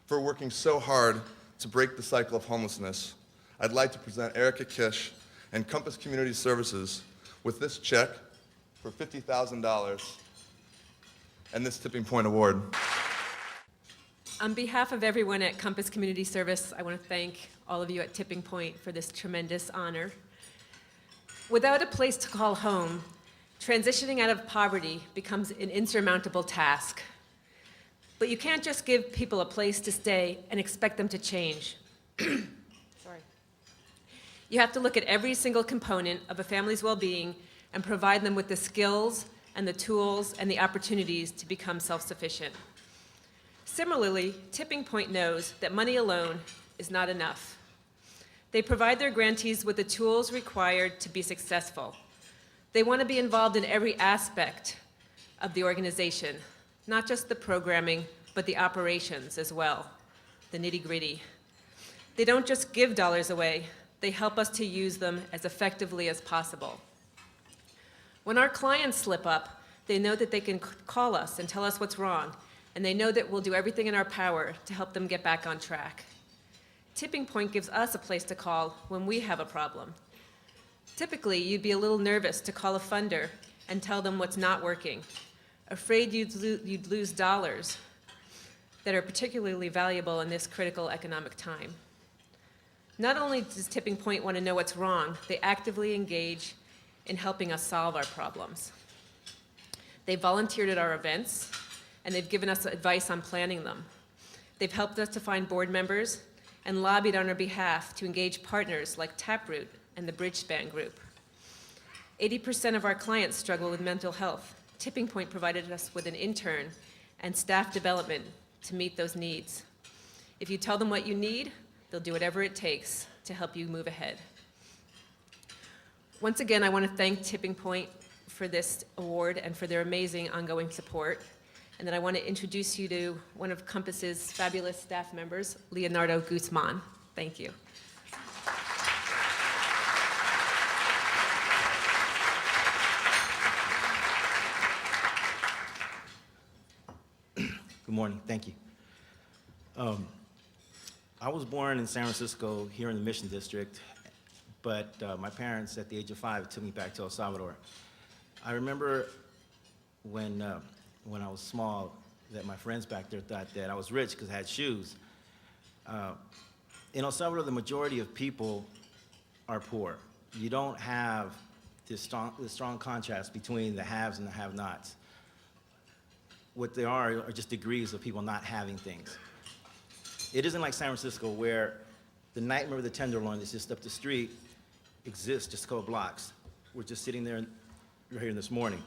for working so hard to break the cycle of homelessness, I'd like to present Erica Kish and Compass Community Services with this check for $50,000 and this Tipping Point Award. On behalf of everyone at Compass Community Service, I want to thank all of you at Tipping Point for this tremendous honor. Without a place to call home, transitioning out of poverty becomes an insurmountable task. But you can't just give people a place to stay and expect them to change. Sorry. You have to look at every single component of a family's well-being and provide them with the skills and the tools and the opportunities to become self-sufficient. Similarly, Tipping Point knows that money alone is not enough. They provide their grantees with the tools required to be successful. They want to be involved in every aspect of the organization, not just the programming, but the operations as well, the nitty-gritty. They don't just give dollars away, they help us to use them as effectively as possible. When our clients slip up, they know that they can call us and tell us what's wrong, and they know that we'll do everything in our power to help them get back on track. Tipping Point gives us a place to call when we have a problem. Typically, you'd be a little nervous to call a funder and tell them what's not working, afraid you'd lose dollars that are particularly valuable in this critical economic time. Not only does Tipping Point want to know what's wrong, they actively engage in helping us solve our problems. They volunteered at our events, and they've given us advice on planning them. They've helped us to find board members and lobbied on our behalf to engage partners like Taproot and the Bridgespan Group. 80% of our clients struggle with mental health. Tipping Point provided us with an intern and staff development to meet those needs. If you tell them what you need, they'll do whatever it takes to help you move ahead. Once again, I want to thank Tipping Point for this award and for their amazing ongoing support. And then I want to introduce you to one of Compass's fabulous staff members, Leonardo Guzman. Thank you. Good morning, thank you. I was born in San Francisco, here in the Mission District, but my parents, at the age of 5, took me back to El Salvador. I remember when I was small, that my friends back there thought that I was rich because I had shoes. In El Salvador, the majority of people are poor. You don't have this strong contrast between the haves and the have-nots. What there are just degrees of people not having things. It isn't like San Francisco, where the Nightmare of the Tenderloin that's just up the street exists just a couple blocks. We're just sitting there right here this morning.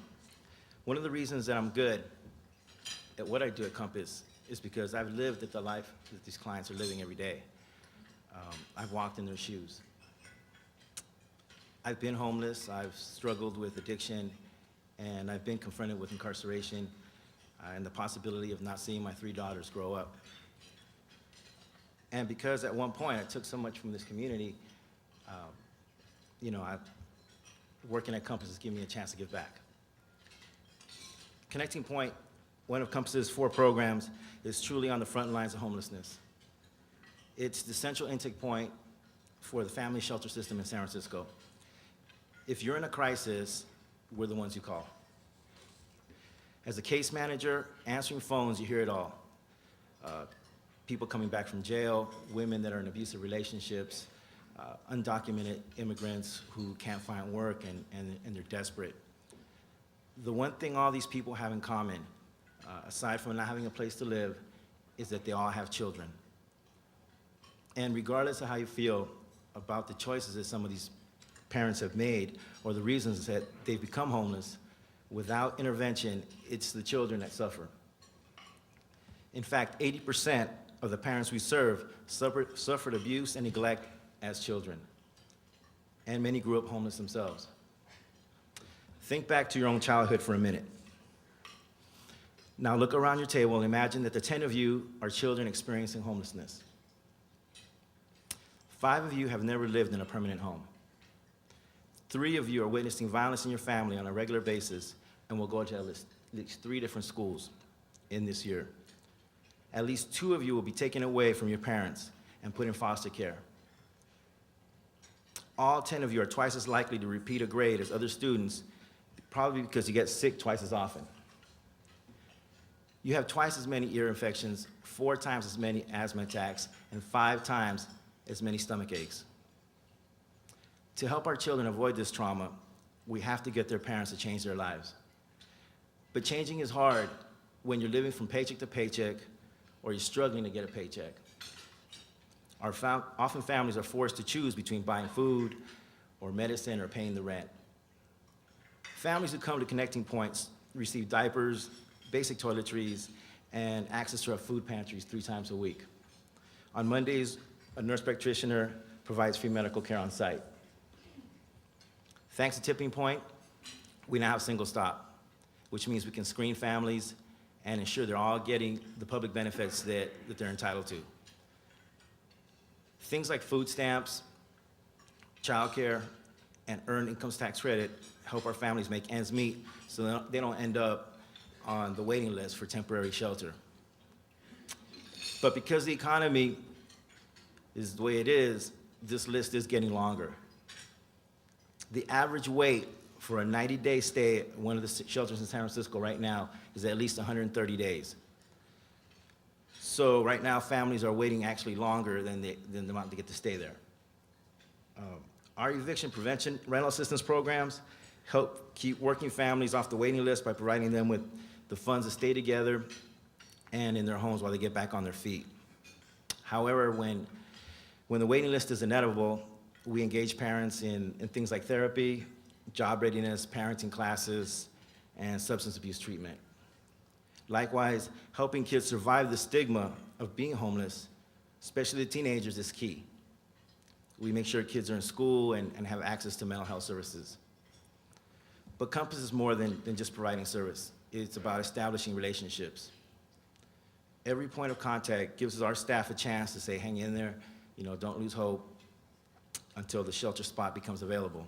One of the reasons that I'm good at what I do at Compass is because I've lived at the life that these clients are living every day. I've walked in their shoes. I've been homeless, I've struggled with addiction, and I've been confronted with incarceration and the possibility of not seeing my 3 daughters grow up. And because at one point I took so much from this community, working at Compass has given me a chance to give back. Connecting Point, one of Compass's 4 programs, is truly on the front lines of homelessness. It's the central intake point for the family shelter system in San Francisco. If you're in a crisis, we're the ones you call. As a case manager, answering phones, you hear it all. People coming back from jail, women that are in abusive relationships, undocumented immigrants who can't find work and they're desperate. The one thing all these people have in common, aside from not having a place to live, is that they all have children. And regardless of how you feel about the choices that some of these parents have made or the reasons that they've become homeless, without intervention, it's the children that suffer. In fact, 80% of the parents we serve suffered abuse and neglect as children, and many grew up homeless themselves. Think back to your own childhood for a minute. Now look around your table and imagine that the 10 of you are children experiencing homelessness. 5 of you have never lived in a permanent home. 3 of you are witnessing violence in your family on a regular basis and will go to at least 3 different schools in this year. at least 2 of you will be taken away from your parents and put in foster care. All 10 of you are twice as likely to repeat a grade as other students, probably because you get sick twice as often. You have twice as many ear infections, 4 times as many asthma attacks, and 5 times as many stomach aches. To help our children avoid this trauma, we have to get their parents to change their lives. But changing is hard when you're living from paycheck to paycheck or you're struggling to get a paycheck. Often families are forced to choose between buying food or medicine or paying the rent. Families who come to Connecting Points receive diapers, basic toiletries, and access to our food pantries 3 times a week. On Mondays, a nurse practitioner provides free medical care on site. Thanks to Tipping Point, we now have single stop, which means we can screen families and ensure they're all getting the public benefits that they're entitled to. Things like food stamps, childcare, and earned income tax credit help our families make ends meet so they don't end up on the waiting list for temporary shelter. But because the economy is the way it is, this list is getting longer. The average wait for a 90-day stay at one of the shelters in San Francisco right now is at least 130 days. So right now, families are waiting actually longer than the amount to get to stay there. Our eviction prevention rental assistance programs help keep working families off the waiting list by providing them with the funds to stay together and in their homes while they get back on their feet. However, when the waiting list is inedible, we engage parents in things like therapy, job readiness, parenting classes, and substance abuse treatment. Likewise, helping kids survive the stigma of being homeless, especially the teenagers, is key. We make sure kids are in school and have access to mental health services. But Compass is more than just providing service. It's about establishing relationships. Every point of contact gives our staff a chance to say, hang in there, don't lose hope until the shelter spot becomes available.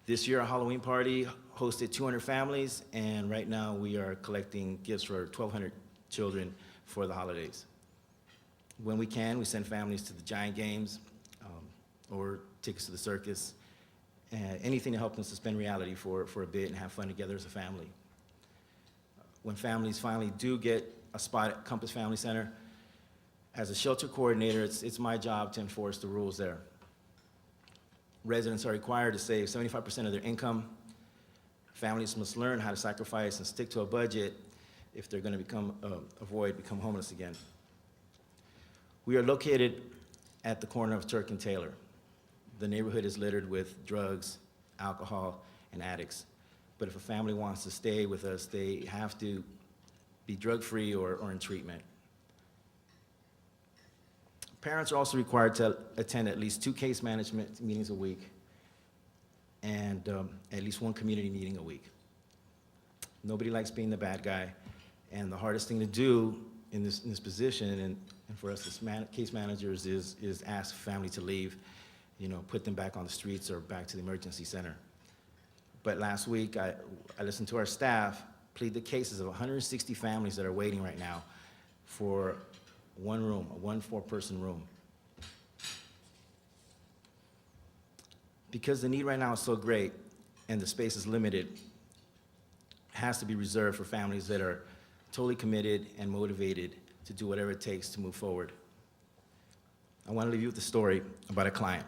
This year, our Halloween party hosted 200 families, and right now we are collecting gifts for 1,200 children for the holidays. When we can, we send families to the Giant games or tickets to the circus, anything to help them suspend reality for a bit and have fun together as a family. When families finally do get a spot at Compass Family Center, as a shelter coordinator, it's my job to enforce the rules there. Residents are required to save 75% of their income. Families must learn how to sacrifice and stick to a budget if they're going to become homeless again. We are located at the corner of Turk and Taylor. The neighborhood is littered with drugs, alcohol, and addicts. But if a family wants to stay with us, they have to be drug-free or in treatment. Parents are also required to attend at least 2 case management meetings a week and at least 1 community meeting a week. Nobody likes being the bad guy, and the hardest thing to do in this position and for us as case managers is ask family to leave, put them back on the streets or back to the emergency center. But last week, I listened to our staff plead the cases of 160 families that are waiting right now for 1 room, a 4-person room. Because the need right now is so great and the space is limited, it has to be reserved for families that are totally committed and motivated to do whatever it takes to move forward. I want to leave you with a story about a client.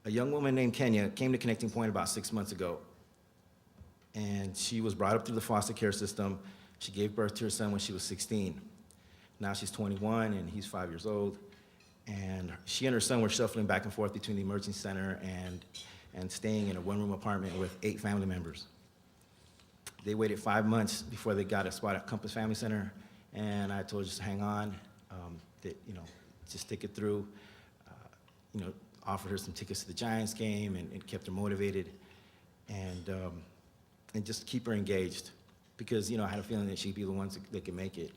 A young woman named Kenya came to Connecting Point about 6 months ago, and she was brought up through the foster care system. She gave birth to her son when she was 16. Now she's 21 and he's 5 years old. And she and her son were shuffling back and forth between the emergency center and staying in a 1-room apartment with 8 family members. They waited 5 months before they got a spot at Compass Family Center, and I told her just to hang on, just stick it through. Offered her some tickets to the Giants game and kept her motivated, and just keep her engaged, because I had a feeling that she'd be the ones that could make it.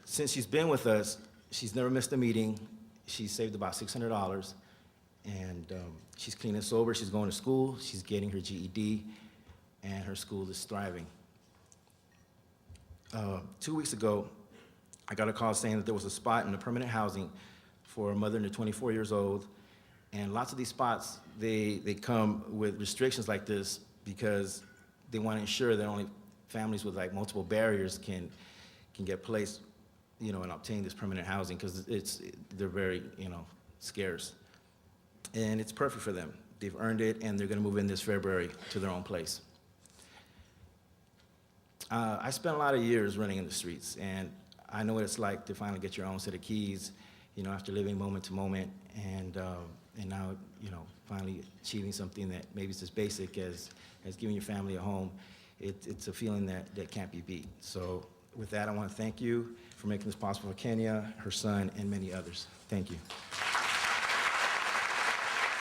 Since she's been with us, she's never missed a meeting. She's saved about $600, and she's clean and sober. She's going to school. She's getting her GED, and her school is thriving. 2 weeks ago, I got a call saying that there was a spot in the permanent housing for a mother and 24 years old. And lots of these spots, they come with restrictions like this because they want to ensure that only families with like multiple barriers can get placed, and obtain this permanent housing, because they're very, scarce. And it's perfect for them. They've earned it, and they're going to move in this February to their own place. I spent a lot of years running in the streets, and I know what it's like to finally get your own set of keys, after living moment to moment, and now, finally achieving something that maybe is as basic as giving your family a home. It's a feeling that can't be beat. So with that, I want to thank you for making this possible for Kenya, her son, and many others. Thank you.